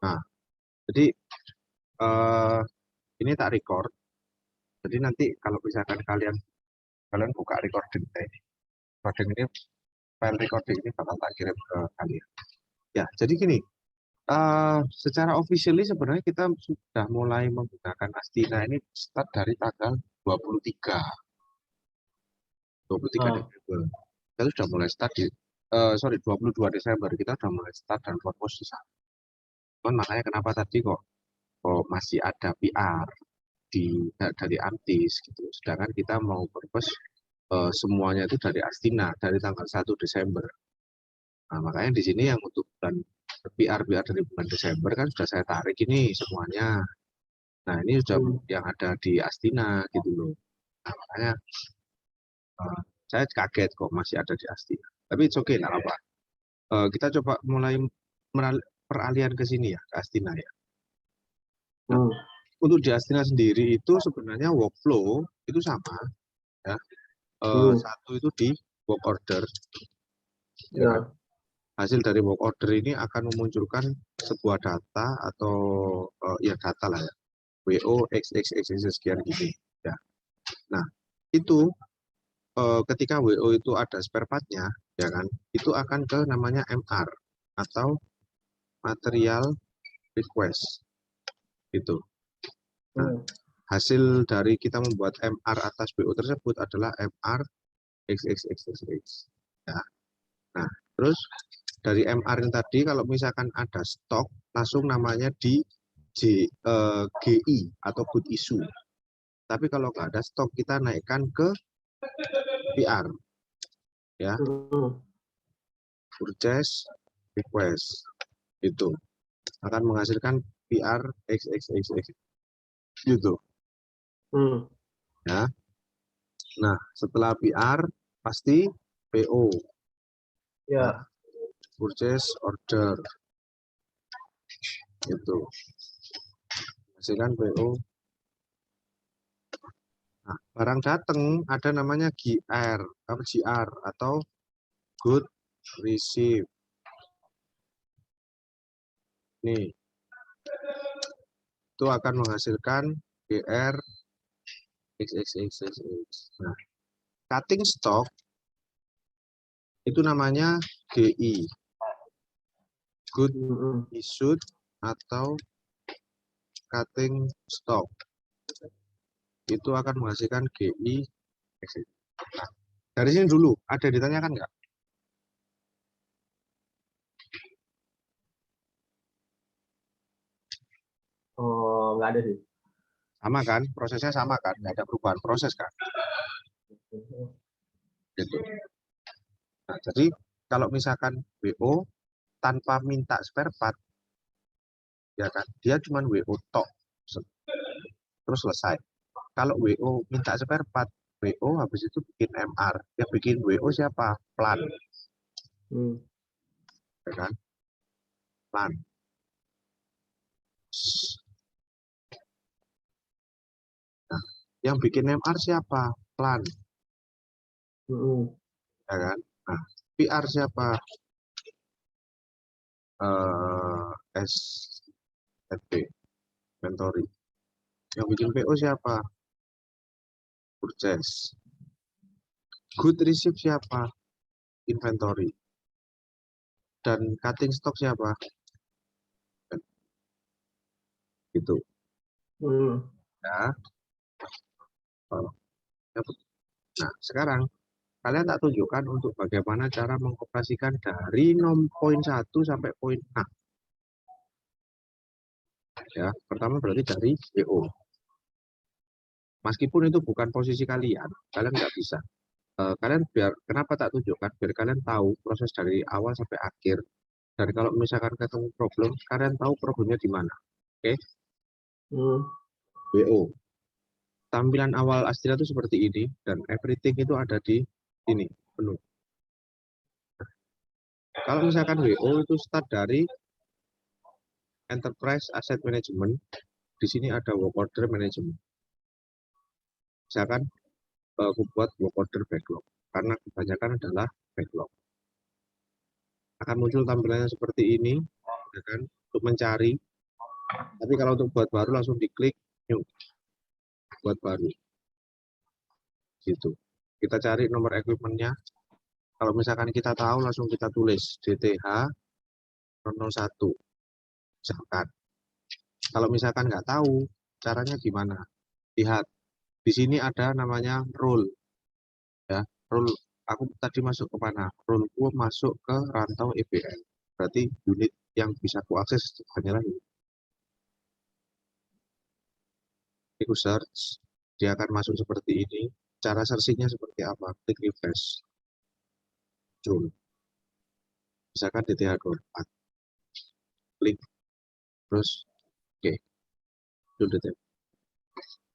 Nah, jadi ini tak record. Jadi nanti kalau misalkan kalian buka recording ini, file recording ini bakal tak kirim ke kalian. Ya, jadi gini, secara officially sebenarnya kita sudah mulai menggunakan Astina ini start dari tanggal 23 Desember. Kita sudah mulai start di 22 Desember kita sudah mulai start dan fokus di sana. Cuman makanya kenapa tadi kok masih ada PR dari Antis gitu. Sedangkan kita mau purpose semuanya itu dari Astina dari tanggal 1 Desember. Nah, makanya di sini yang untuk bulan PR dari bulan Desember kan sudah saya tarik ini semuanya. Nah, ini sudah yang ada di Astina gitu loh. Nah, makanya saya kaget kok masih ada di Astina. Tapi it's okay, nggak apa. Kita coba mulai peralihan ke sini ya, ke Astina ya. Nah, untuk di Astina sendiri itu sebenarnya workflow itu sama ya. Satu itu di work order. Ya kan? Hasil dari work order ini akan memunculkan sebuah data atau ya data lah ya. WO XXX sekian gini ya. Nah, itu ketika WO itu ada spare part-nya ya kan, itu akan ke namanya MR atau material request gitu. Nah, hasil dari kita membuat MR atas WO tersebut adalah MR XXXX ya. Nah, terus dari MR ini tadi kalau misalkan ada stok langsung namanya di GI atau good issue. Tapi kalau nggak ada stok kita naikkan ke PR ya. Purchase request itu akan menghasilkan PR XXXX gitu. Ya. Nah, setelah PR pasti PO. Ya. Purchase order. Itu. Hasilkan PO. Nah, barang datang ada namanya GR atau good receive. Nih. Itu akan menghasilkan GR XXXX. Nah, cutting stock itu namanya GI. Good issued atau cutting stock. Itu akan menghasilkan GI. Nah, dari sini dulu, ada ditanyakan nggak? Oh, nggak ada sih. Sama kan? Prosesnya sama kan? Nggak ada perubahan proses kan? Gitu. Nah, jadi kalau misalkan WO tanpa minta spare part, ya kan? Dia cuma WO tok. Terus selesai. Kalau WO minta spare part, WO habis itu bikin MR. Yang bikin WO siapa? Plan. Ya kan? Plan. Nah, yang bikin MR siapa? Plan. Ya kan? Nah, PR siapa? SFP, inventory. Yang bikin PO siapa? Purchase. Good receive siapa? Inventory. Dan cutting stock siapa? Gitu. Ya. Nah, sekarang kalian tak tunjukkan untuk bagaimana cara mengoperasikan dari poin 1 sampai poin A. Ya, pertama berarti dari PO. Meskipun itu bukan posisi kalian nggak bisa. Kalian kenapa tak tunjukkan? Biar kalian tahu proses dari awal sampai akhir. Dan kalau misalkan ketemu problem, kalian tahu problemnya di mana. Oke? WO. Tampilan awal Astina itu seperti ini, dan everything itu ada di sini, penuh. Kalau misalkan WO itu start dari Enterprise Asset Management, di sini ada work order management. Misalkan aku buat work order backlog, karena kebanyakan adalah backlog. Akan muncul tampilannya seperti ini, ya kan? Untuk mencari Tapi kalau untuk buat baru langsung diklik new, buat baru. Gitu. Kita cari nomor equipment-nya. Kalau misalkan kita tahu langsung kita tulis DTH 001 misalkan. Kalau misalkan nggak tahu caranya gimana? Lihat di sini ada namanya rule ya. Rule aku tadi masuk ke mana? Ruleku masuk ke rantau EBL. Berarti unit yang bisa aku akses hanyalah ini. Aku search, dia akan masuk seperti ini. Cara searchingnya seperti apa? Klik refresh. Muncul. Misalkan DTH 24. Klik. Terus, oke. Okay.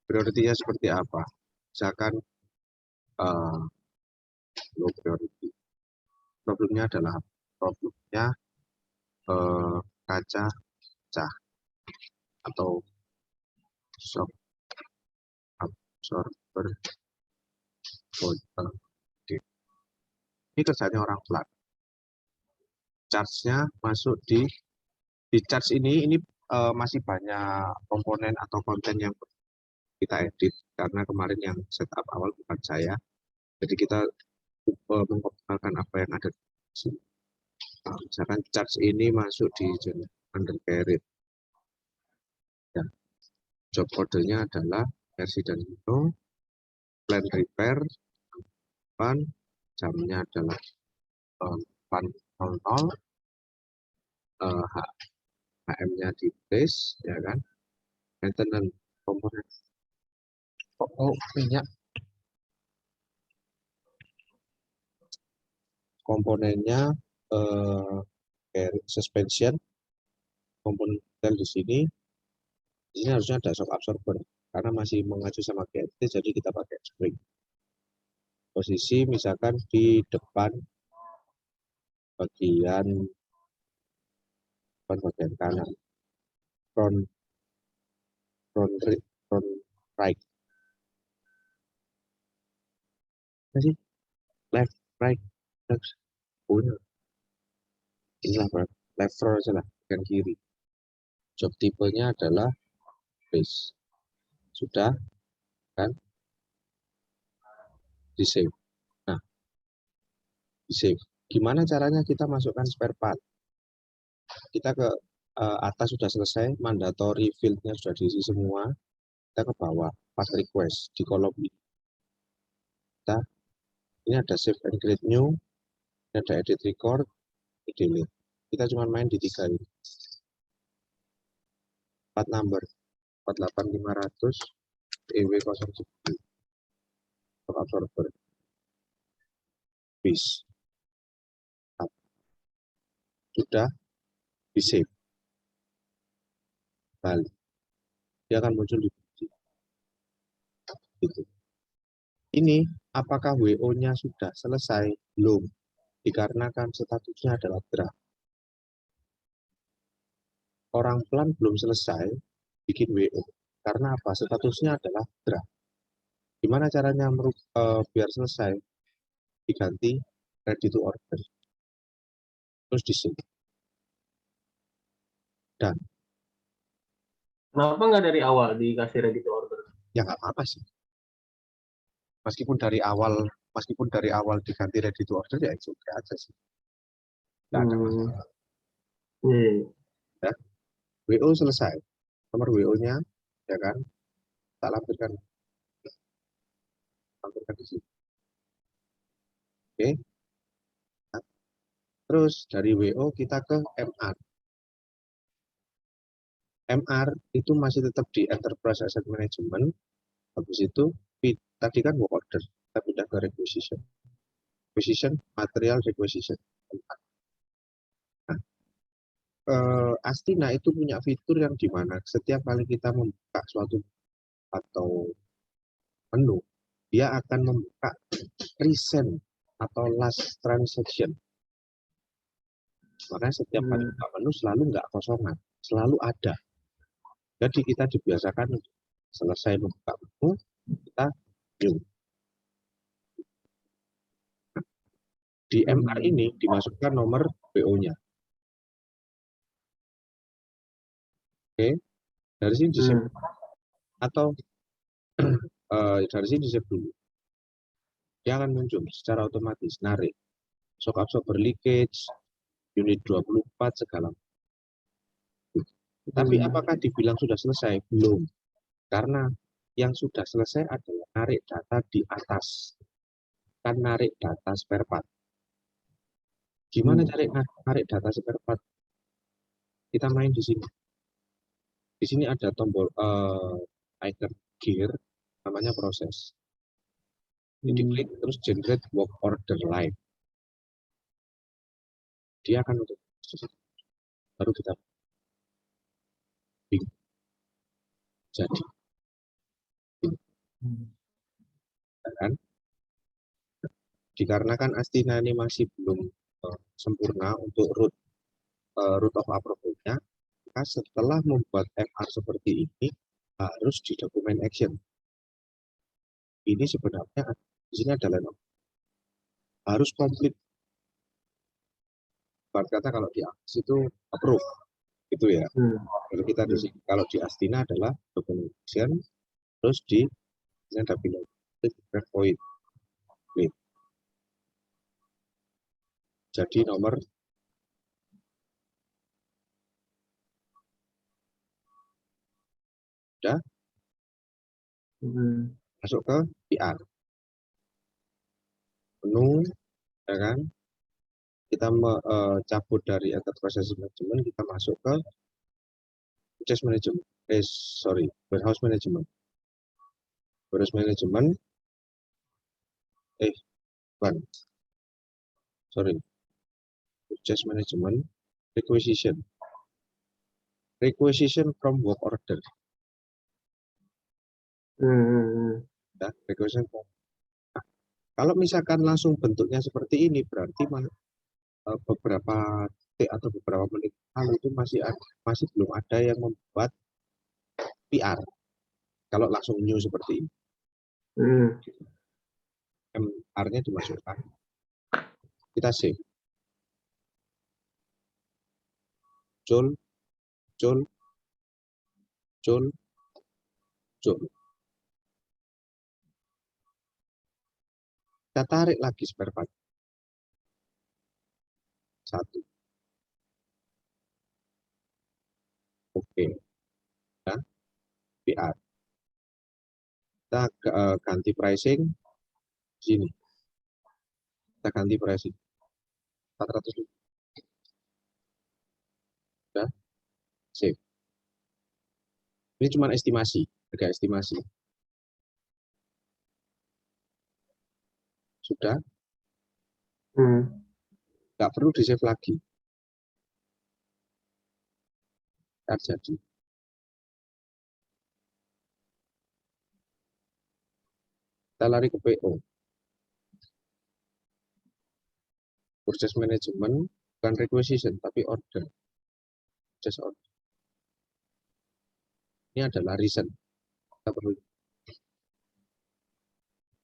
Prioritinya seperti apa? Misalkan low priority. Problemnya adalah kaca pecah atau shock absorber botol. Ini kerjanya orang pelan. Charge-nya masuk di charge ini masih banyak komponen atau konten yang kita edit karena kemarin yang setup awal bukan saya. Jadi kita mengoptimalkan apa yang ada di sini. Nah, misalkan charge ini masuk di undercarried. Ya. Job ordernya adalah versi dan itu, plan repair, jamnya adalah 4.00, HM-nya di base, ya kan? Maintenance komponen. Minyak. Komponennya suspension, komponen di sini. Ini harusnya ada shock absorber karena masih mengacu sama GT, jadi kita pakai spring. Posisi misalkan di depan bagian kanan, front right, masih left right, left, inilah left front salah, bagian kiri. Job tipenya adalah base. Sudah kan? Di save. Nah, di save. Gimana caranya kita masukkan spare part? Kita ke atas sudah selesai, mandatory field-nya sudah diisi semua. Kita ke bawah, pas request di kolom ini. Ini ada save and create new, ada edit record, delete. Kita cuma main di 3 ini. 4 number, 48500, EW09, absorber, bis. Sudah di save. Balik. Dia akan muncul di gitu. Ini apakah WO-nya sudah selesai? Belum. Dikarenakan statusnya adalah draft. Orang pelan belum selesai bikin WO. Karena apa? Statusnya adalah draft. Gimana caranya biar selesai? Diganti ready to order. Terus di sini. Dan kenapa nggak dari awal dikasih ready to order? Ya nggak apa-apa sih. Meskipun dari awal diganti ready to order ya itu aja sih. Nggak ada masalah. Ya. WO selesai. Nomor WO-nya, ya kan? Tak lampirkan di sini. Oke. Nah, terus dari WO kita ke MR. MR itu masih tetap di Enterprise Asset Management. Habis itu tadi kan work order, kita pindah ke requisition. Requisition, material requisition. Nah, Astina itu punya fitur yang dimana setiap kali kita membuka suatu atau menu, dia akan membuka recent atau last transaction. Makanya setiap kali buka menu selalu nggak kosongan, selalu ada. Jadi kita dibiasakan selesai membuka menu, kita new. Di MR ini dimasukkan nomor BO-nya. Oke, Dari sini di save atau dari sini di save dulu. Dia akan muncul secara otomatis, narik shock absorber leakage, unit 24 segala. Tapi apakah dibilang sudah selesai? Belum. Karena yang sudah selesai adalah narik data di atas. Kan narik data spare part. Gimana cari narik data spare part? Kita main di sini. Di sini ada tombol icon gear, namanya proses. Ini diklik terus generate work order line. Dia akan untuk baru kita jadi. Dan dikarenakan Astina ini masih belum sempurna untuk root of approval-nya, maka setelah membuat FR seperti ini harus di dokumen action. Ini sebenarnya di sini ada line of harus komplit. Kata kalau di Axis itu approve, gitu ya. Kalau kita di sini, kalau di Astina adalah dokumen action, terus di ada pindah point. Jadi nomor udah masuk ke PR menu, ya kan, kita cabut dari enterprise management, kita masuk ke purchase management, warehouse management, purchase management, requisition from work order. Ya, requisition from. Nah, kalau misalkan langsung bentuknya seperti ini, berarti beberapa detik atau beberapa menit lalu itu masih belum ada yang membuat PR. Kalau langsung new seperti ini, MR-nya dimasukkan, kita save. Jol. Kita tarik lagi spare part. 1. Oke. Ya. PR. Kita ganti pricing. Sini. Kita ganti pricing. 400. Ya. Save. Ini cuma estimasi. Harga estimasi. Sudah. Nggak perlu di save lagi. Jadi. Kita lari ke PO. Purchase management, bukan requisition, tapi order. Purchase order. Ini adalah reason. Kita perlu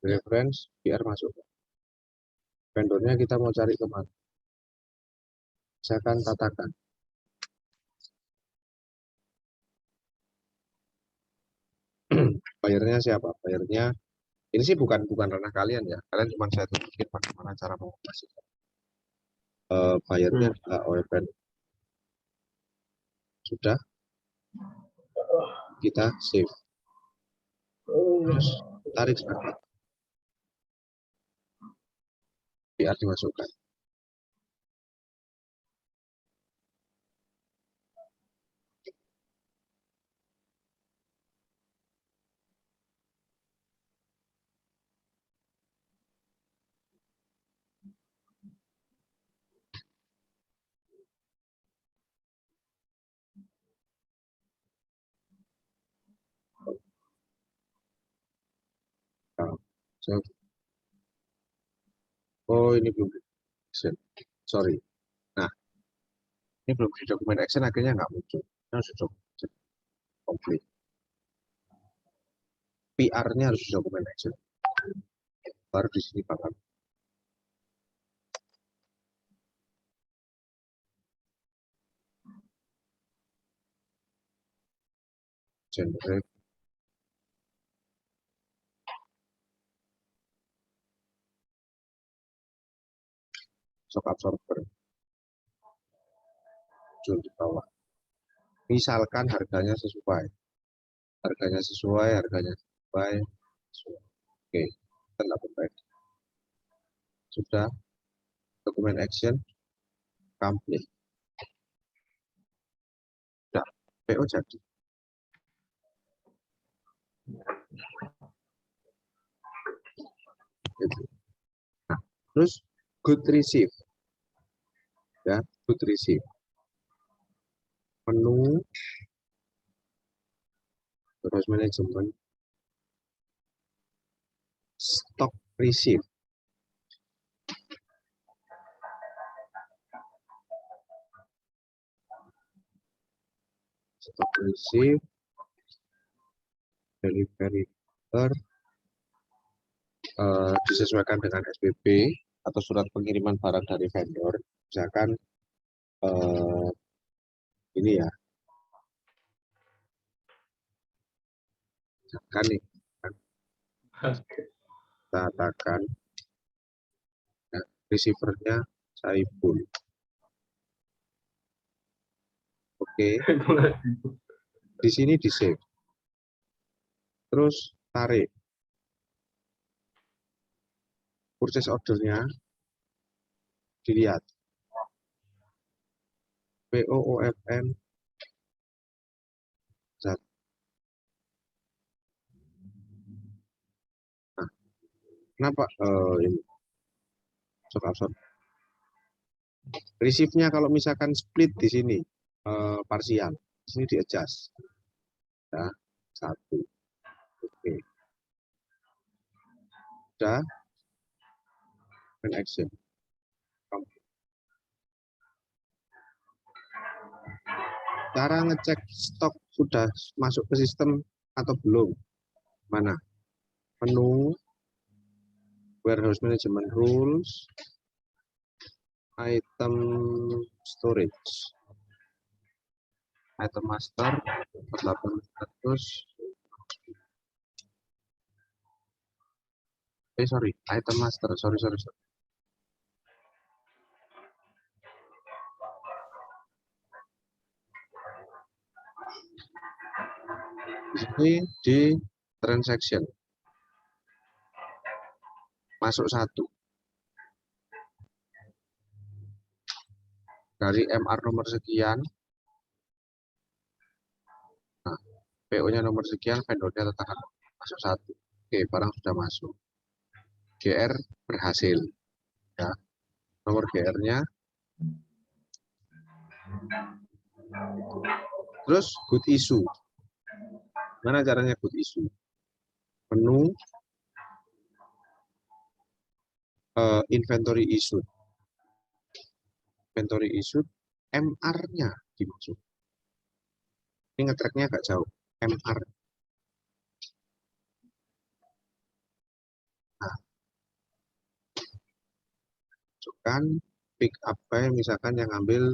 reference, biar masuk. Vendornya kita mau cari kemana? Saya akan tatakan. Bayarnya siapa? Bayarnya ini sih bukan ranah kalian ya. Kalian cuma saya tunjukin bagaimana cara mengoperasikan. Bayarnya adalah OEPN. Sudah. Kita save. Terus tarik sekarang. PR dimasukkan. Oh, ini belum di action. Sorry. Nah, ini belum di dokumen action, akhirnya nggak muncul. Ini harus dokumen komplit. PR-nya harus di dokumen action. Baru di sini bakal. generate shock absorber muncul di bawah. Misalkan harganya sesuai. Harganya sesuai. Oke, kita lakukan. Sudah, dokumen action complete. Sudah, PO jadi. Nah, terus good receive. Ya, good receive. Menu terus manajemen stock receive. Stock receive, delivery disesuaikan dengan SPP atau surat pengiriman barang dari vendor. Misalkan ini ya, misalkan nih, kita katakan ya, receivernya Saiful. Oke, di sini di save. Terus tarik. Purchase ordernya dilihat. POOFN 1. Nah, kenapa ini shock absorber? Receive-nya kalau misalkan split di sini parsial, di sini di adjust. Ya, 1. Oke. Sudah. Action. Cara ngecek stok sudah masuk ke sistem atau belum? Mana? Menu, warehouse management rules, item storage, item master 800. Sorry, item master, sorry. Ini di transaction masuk 1 dari MR nomor sekian. Nah, PO-nya nomor sekian, vendornya tetapkan masuk 1. Oke, barang sudah masuk. GR berhasil. Ya, nomor GR-nya. Terus good issue. Mana caranya good issue? Menu inventory issue. Inventory issue, MR-nya dimasuk. Ini ngetracknya agak jauh. MR. Nah, masukkan pick up by misalkan yang ambil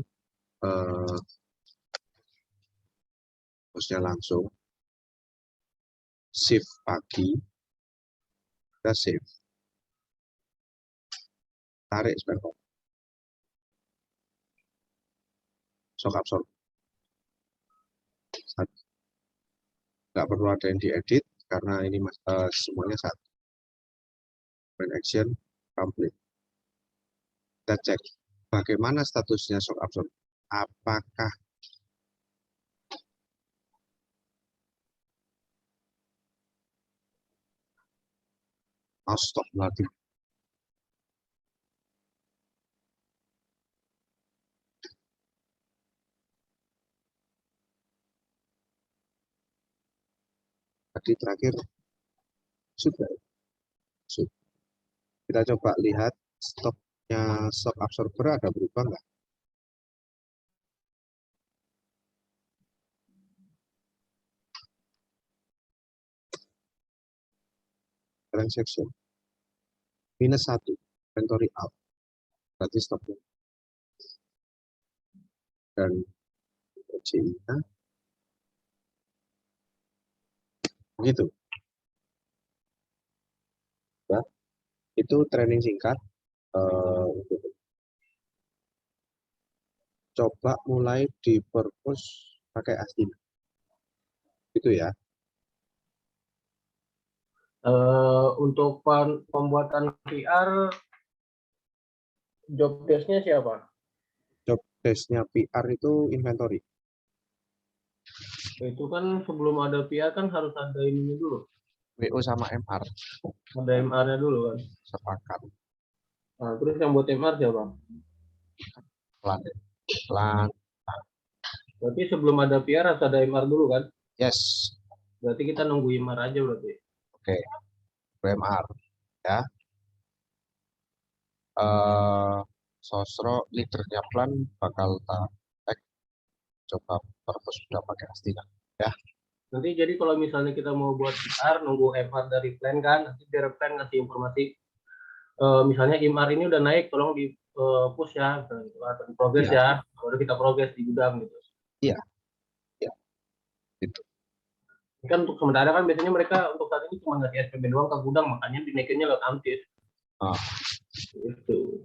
bosnya langsung. Shift pagi. Kita save. Tarik spare part. Shock absorber. Nggak perlu ada yang diedit karena ini semuanya 1. Action complete. Kita cek bagaimana statusnya shock absorber. Apakah stop lagi? Tadi terakhir sudah. Kita coba lihat stoknya shock absorber ada berubah nggak? Transaction minus 1, inventory out, berarti stoknya. Dan OJ-nya Begitu. Ya. Itu training singkat. Coba mulai di purpose pakai Astina. Itu ya. Untuk pembuatan VR, job desk-nya siapa? Job desk-nya PR itu inventory. Itu kan sebelum ada VR kan harus ada ininya dulu. WO sama MR. Ada MR-nya dulu kan. Sepakat. Nah, terus yang buat MR siapa? Pelan. Pelan. Berarti sebelum ada VR harus ada MR dulu kan? Yes. Berarti kita nunggu MR aja berarti. Oke. WMR. Ya. Sosro leadernya Plan bakal tak coba purpose sudah pakai Astina. Ya. Nanti jadi kalau misalnya kita mau buat VR, nunggu MR dari plan kan, nanti dari plan ngasih informasi. Misalnya MR ini udah naik, tolong di push ya, atau di progress Iya. ya, baru kita progress di gudang gitu. Iya. Iya. Itu. Kan untuk sementara kan biasanya mereka untuk saat ini cuma ngasih SPB doang ke gudang, makanya dinaikinnya lewat Amtis. Oh. Gitu.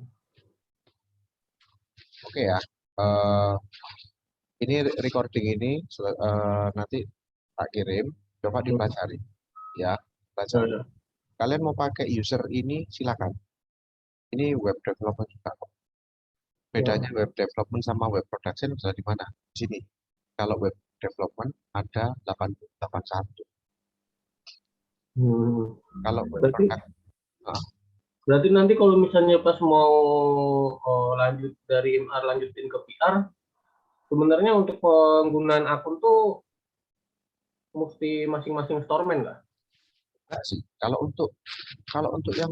Oke ya. Ini recording ini nanti tak kirim. Coba dipelajari. Ya. Pelajari. Nah, Kalian mau pakai user ini silakan. Ini web development juga. Bedanya web development sama web production bisa di mana? Di sini. Kalau web development ada 881. Kalau web berarti production, berarti nanti kalau misalnya pas mau lanjut dari MR lanjutin ke PR, sebenarnya untuk penggunaan akun tuh mesti masing-masing storeman lah. enggak sih. Kalau untuk yang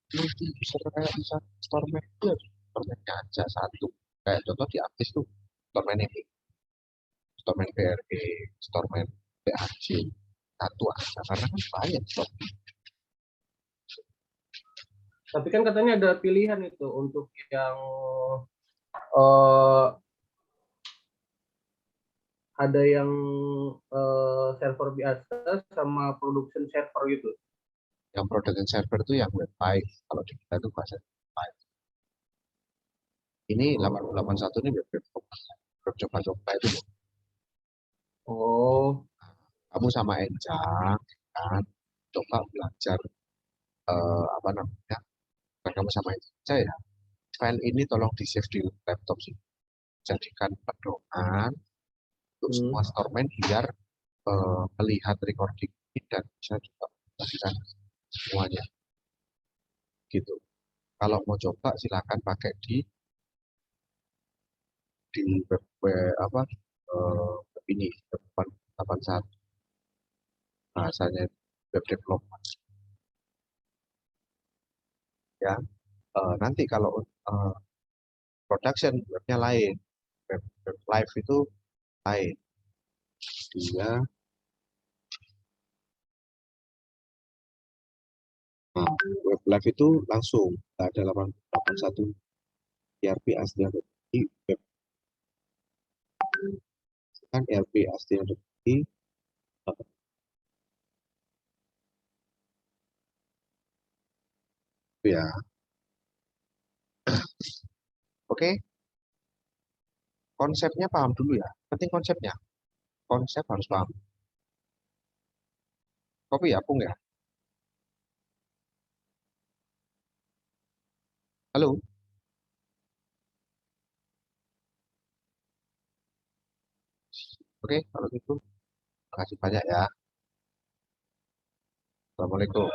multi user kayak bisa storeman itu ya storeman-nya aja satu. Kayak contoh di Aptis tuh storeman ini, storeman BRB, storeman BAC satu aja karena kan banyak storeman. Tapi kan katanya ada pilihan itu untuk yang uh, ada yang server biasa sama production server gitu. Yang production server itu yang web 5. Kalau di kita itu bahasa 5. Ini 881 ini web development. Web coba-coba itu. Oh, Kamu sama Enjang kan coba belajar apa namanya, kan kamu sama Enjang aja ya, file ini tolong di save di laptop sih, jadikan pedoman untuk semua storeman biar melihat recording ini dan bisa juga melakukan semuanya gitu. Kalau mau coba silakan pakai di web apa ini web 81 bahasanya web development ya. Nanti kalau production webnya lain, web live itu lain. Dia web live itu langsung ada 881 ERP asli di web kan ERP asli di ya. Oke, konsepnya paham dulu ya. Penting konsepnya. Konsep harus paham. Kopi ya, Pung ya. Halo. Oke, kalau gitu, terima kasih banyak ya. Assalamualaikum.